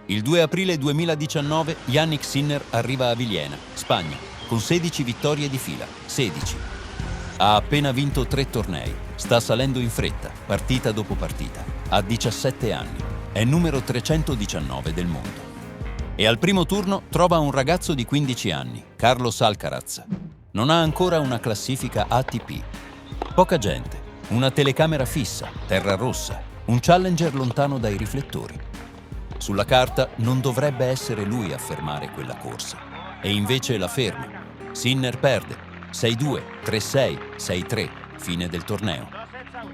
Il 2 aprile 2019 Jannik Sinner arriva a Villena, Spagna, con 16 vittorie di fila, 16. Ha appena vinto 3 tornei, sta salendo in fretta, partita dopo partita. Ha 17 anni, è numero 319 del mondo. E al primo turno trova un ragazzo di 15 anni, Carlos Alcaraz. Non ha ancora una classifica ATP. Poca gente, una telecamera fissa, terra rossa, un challenger lontano dai riflettori. Sulla carta non dovrebbe essere lui a fermare quella corsa. E invece la ferma. Sinner perde. 6-2, 3-6, 6-3, fine del torneo.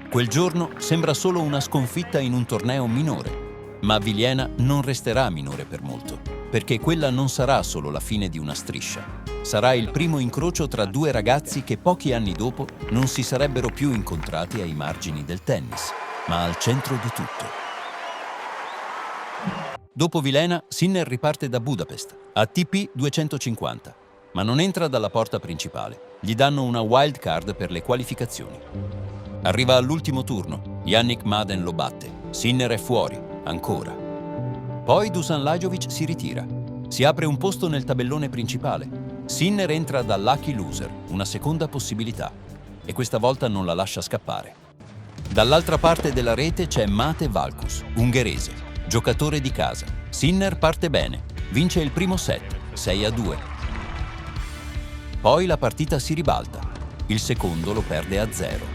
Quel giorno sembra solo una sconfitta in un torneo minore. Ma Villena non resterà minore per molto, perché quella non sarà solo la fine di una striscia. Sarà il primo incrocio tra due ragazzi che pochi anni dopo non si sarebbero più incontrati ai margini del tennis, ma al centro di tutto. Dopo Villena, Sinner riparte da Budapest, ATP 250, ma non entra dalla porta principale. Gli danno una wild card per le qualificazioni. Arriva all'ultimo turno, Yannick Madden lo batte, Sinner è fuori, ancora. Poi Dusan Lajovic si ritira. Si apre un posto nel tabellone principale. Sinner entra da lucky loser, una seconda possibilità, e questa volta non la lascia scappare. Dall'altra parte della rete c'è Mate Valkus, ungherese. Giocatore di casa. Sinner parte bene, vince il primo set, 6-2. Poi la partita si ribalta. Il secondo lo perde a 0.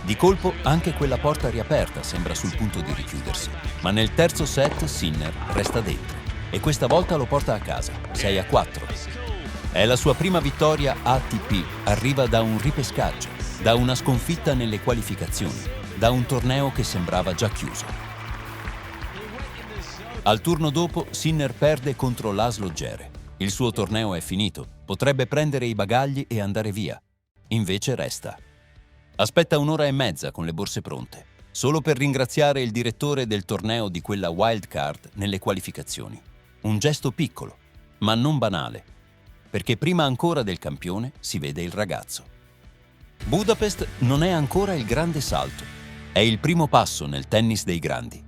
Di colpo anche quella porta riaperta sembra sul punto di richiudersi. Ma nel terzo set Sinner resta dentro. E questa volta lo porta a casa, 6-4. È la sua prima vittoria ATP, arriva da un ripescaggio, da una sconfitta nelle qualificazioni, da un torneo che sembrava già chiuso. Al turno dopo, Sinner perde contro Laszlo Djere. Il suo torneo è finito, potrebbe prendere i bagagli e andare via. Invece resta. Aspetta un'ora e mezza con le borse pronte, solo per ringraziare il direttore del torneo di quella wild card nelle qualificazioni. Un gesto piccolo, ma non banale, perché prima ancora del campione si vede il ragazzo. Budapest non è ancora il grande salto, è il primo passo nel tennis dei grandi.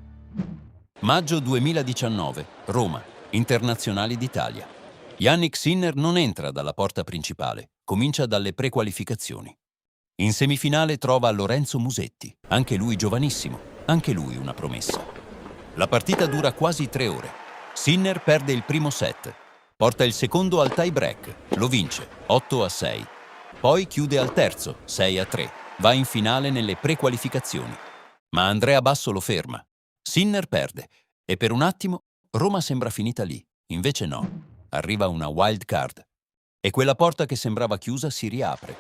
Maggio 2019, Roma, Internazionali d'Italia. Jannik Sinner non entra dalla porta principale, comincia dalle prequalificazioni. In semifinale trova Lorenzo Musetti, anche lui giovanissimo, anche lui una promessa. La partita dura quasi 3 ore. Sinner perde il primo set, porta il secondo al tie break, lo vince, 8-6. Poi chiude al terzo, 6-3, va in finale nelle prequalificazioni. Ma Andrea Basso lo ferma. Sinner perde e per un attimo Roma sembra finita lì, invece no, arriva una wild card e quella porta che sembrava chiusa si riapre.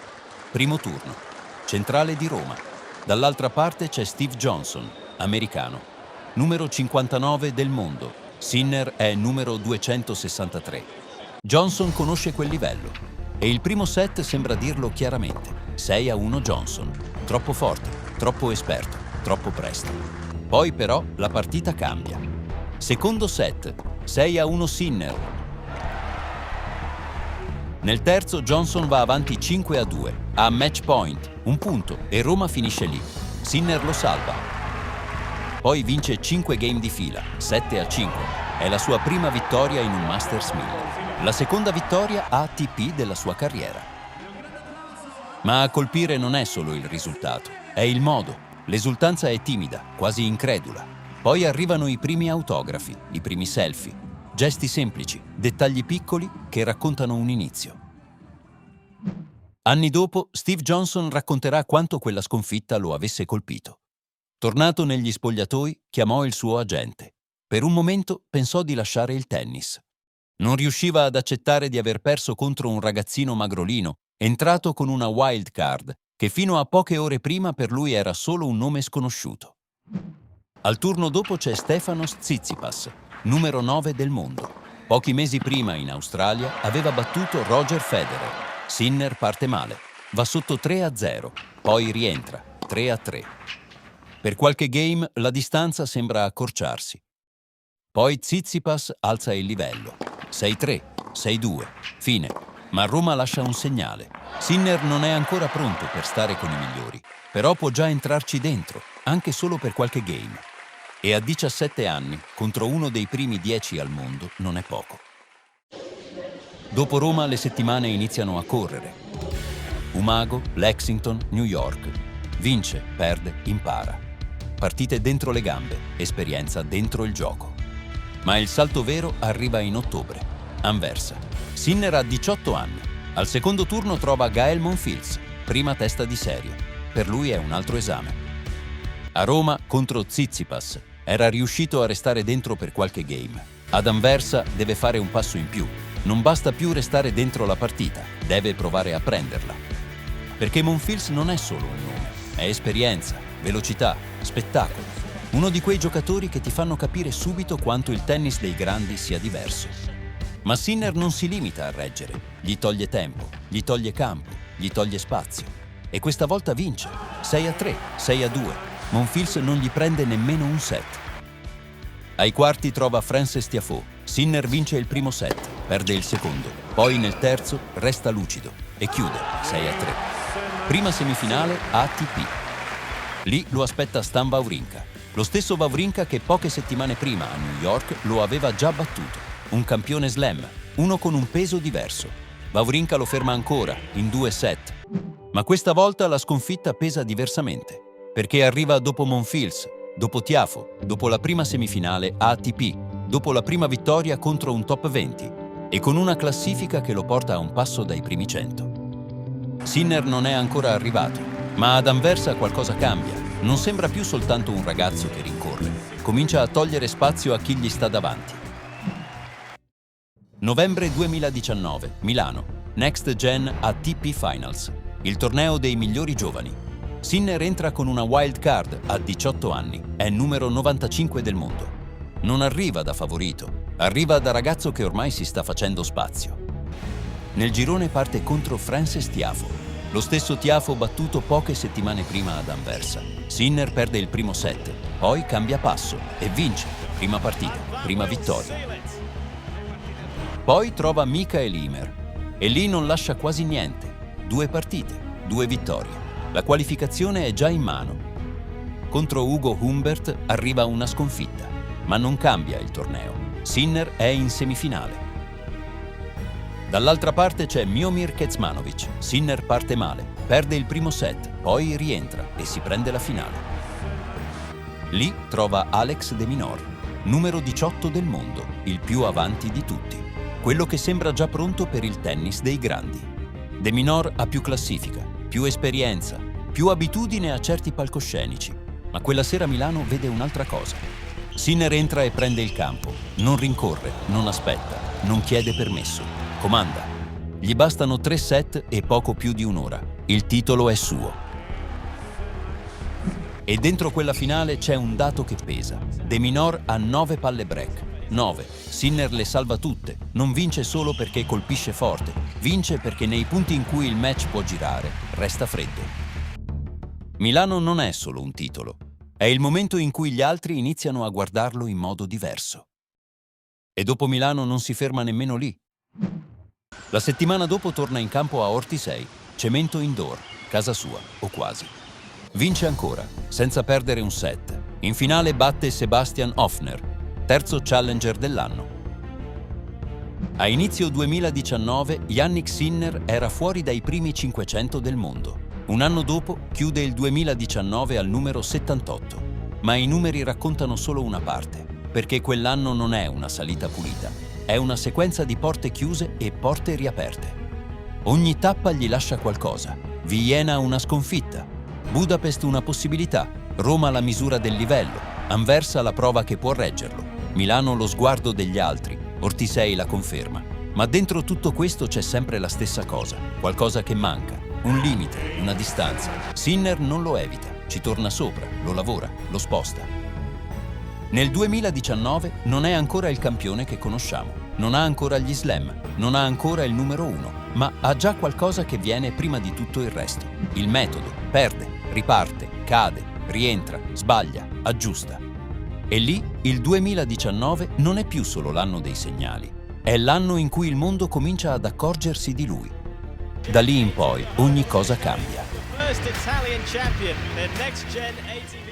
Primo turno, centrale di Roma, dall'altra parte c'è Steve Johnson, americano, numero 59 del mondo, Sinner è numero 263. Johnson conosce quel livello e il primo set sembra dirlo chiaramente, 6-1 Johnson, troppo forte, troppo esperto, troppo presto. Poi però la partita cambia. Secondo set, 6-1 Sinner. Nel terzo Johnson va avanti 5-2, a match point, un punto, e Roma finisce lì. Sinner lo salva. Poi vince 5 game di fila, 7-5. È la sua prima vittoria in un Masters 1000. La seconda vittoria ATP della sua carriera. Ma a colpire non è solo il risultato, è il modo. L'esultanza è timida, quasi incredula. Poi arrivano i primi autografi, i primi selfie, gesti semplici, dettagli piccoli che raccontano un inizio. Anni dopo, Steve Johnson racconterà quanto quella sconfitta lo avesse colpito. Tornato negli spogliatoi, chiamò il suo agente. Per un momento pensò di lasciare il tennis. Non riusciva ad accettare di aver perso contro un ragazzino magrolino, entrato con una wild card, che fino a poche ore prima per lui era solo un nome sconosciuto. Al turno dopo c'è Stefanos Tsitsipas, numero 9 del mondo. Pochi mesi prima in Australia aveva battuto Roger Federer. Sinner parte male, va sotto 3-0, poi rientra, 3-3. Per qualche game la distanza sembra accorciarsi. Poi Tsitsipas alza il livello, 6-3, 6-2, fine. Ma Roma lascia un segnale. Sinner non è ancora pronto per stare con i migliori, però può già entrarci dentro, anche solo per qualche game. E a 17 anni, contro uno dei primi 10 al mondo, non è poco. Dopo Roma le settimane iniziano a correre. Umago, Lexington, New York. Vince, perde, impara. Partite dentro le gambe, esperienza dentro il gioco. Ma il salto vero arriva in ottobre. Anversa. Sinner ha 18 anni. Al secondo turno trova Gael Monfils, prima testa di serie. Per lui è un altro esame. A Roma, contro Tsitsipas, era riuscito a restare dentro per qualche game. Ad Anversa deve fare un passo in più. Non basta più restare dentro la partita, deve provare a prenderla. Perché Monfils non è solo un nome, è esperienza, velocità, spettacolo. Uno di quei giocatori che ti fanno capire subito quanto il tennis dei grandi sia diverso. Ma Sinner non si limita a reggere, gli toglie tempo, gli toglie campo, gli toglie spazio. E questa volta vince, 6-3, 6-2. Monfils non gli prende nemmeno un set. Ai quarti trova Frances Tiafoe. Sinner vince il primo set, perde il secondo. Poi nel terzo resta lucido e chiude 6-3. Prima semifinale ATP. Lì lo aspetta Stan Wawrinka. Lo stesso Wawrinka che poche settimane prima a New York lo aveva già battuto. Un campione slam, uno con un peso diverso. Wawrinka lo ferma ancora, in 2 set. Ma questa volta la sconfitta pesa diversamente. Perché arriva dopo Monfils, dopo Tiafoe, dopo la prima semifinale ATP, dopo la prima vittoria contro un top 20 e con una classifica che lo porta a un passo dai primi 100. Sinner non è ancora arrivato, ma ad Anversa qualcosa cambia. Non sembra più soltanto un ragazzo che rincorre, comincia a togliere spazio a chi gli sta davanti. Novembre 2019, Milano, Next Gen ATP Finals, il torneo dei migliori giovani. Sinner entra con una wild card a 18 anni, è numero 95 del mondo. Non arriva da favorito, arriva da ragazzo che ormai si sta facendo spazio. Nel girone parte contro Frances Tiafoe, lo stesso Tiafoe battuto poche settimane prima ad Anversa. Sinner perde il primo set, poi cambia passo e vince, prima partita, prima vittoria. Poi trova Mikael Ymer e lì non lascia quasi niente, 2 partite, 2 vittorie. La qualificazione è già in mano. Contro Ugo Humbert arriva una sconfitta, ma non cambia il torneo. Sinner è in semifinale. Dall'altra parte c'è Miomir Kecmanovic. Sinner parte male, perde il primo set, poi rientra e si prende la finale. Lì trova Alex de Minaur, numero 18 del mondo, il più avanti di tutti, quello che sembra già pronto per il tennis dei grandi. De Minaur ha più classifica, più esperienza, più abitudine a certi palcoscenici, ma quella sera a Milano vede un'altra cosa. Sinner entra e prende il campo, non rincorre, non aspetta, non chiede permesso, comanda. Gli bastano 3 set e poco più di un'ora. Il titolo è suo. E dentro quella finale c'è un dato che pesa. De Minaur ha 9 palle break. 9. Sinner le salva tutte. Non vince solo perché colpisce forte. Vince perché nei punti in cui il match può girare, resta freddo. Milano non è solo un titolo. È il momento in cui gli altri iniziano a guardarlo in modo diverso. E dopo Milano non si ferma nemmeno lì. La settimana dopo torna in campo a Ortisei, cemento indoor, casa sua, o quasi. Vince ancora, senza perdere un set. In finale batte Sebastian Hofner, terzo challenger dell'anno. A inizio 2019 Jannik Sinner era fuori dai primi 500 del mondo. Un anno dopo chiude il 2019 al numero 78. Ma i numeri raccontano solo una parte, perché quell'anno non è una salita pulita, è una sequenza di porte chiuse e porte riaperte. Ogni tappa gli lascia qualcosa. Vienna una sconfitta, Budapest una possibilità, Roma la misura del livello, Anversa la prova che può reggerlo. Milano lo sguardo degli altri, Ortisei la conferma. Ma dentro tutto questo c'è sempre la stessa cosa, qualcosa che manca, un limite, una distanza. Sinner non lo evita, ci torna sopra, lo lavora, lo sposta. Nel 2019 non è ancora il campione che conosciamo, non ha ancora gli slam, non ha ancora il numero 1, ma ha già qualcosa che viene prima di tutto il resto. Il metodo, perde, riparte, cade, rientra, sbaglia, aggiusta. E lì il 2019 non è più solo l'anno dei segnali, è l'anno in cui il mondo comincia ad accorgersi di lui. Da lì in poi ogni cosa cambia. First Italian champion, the next gen 80.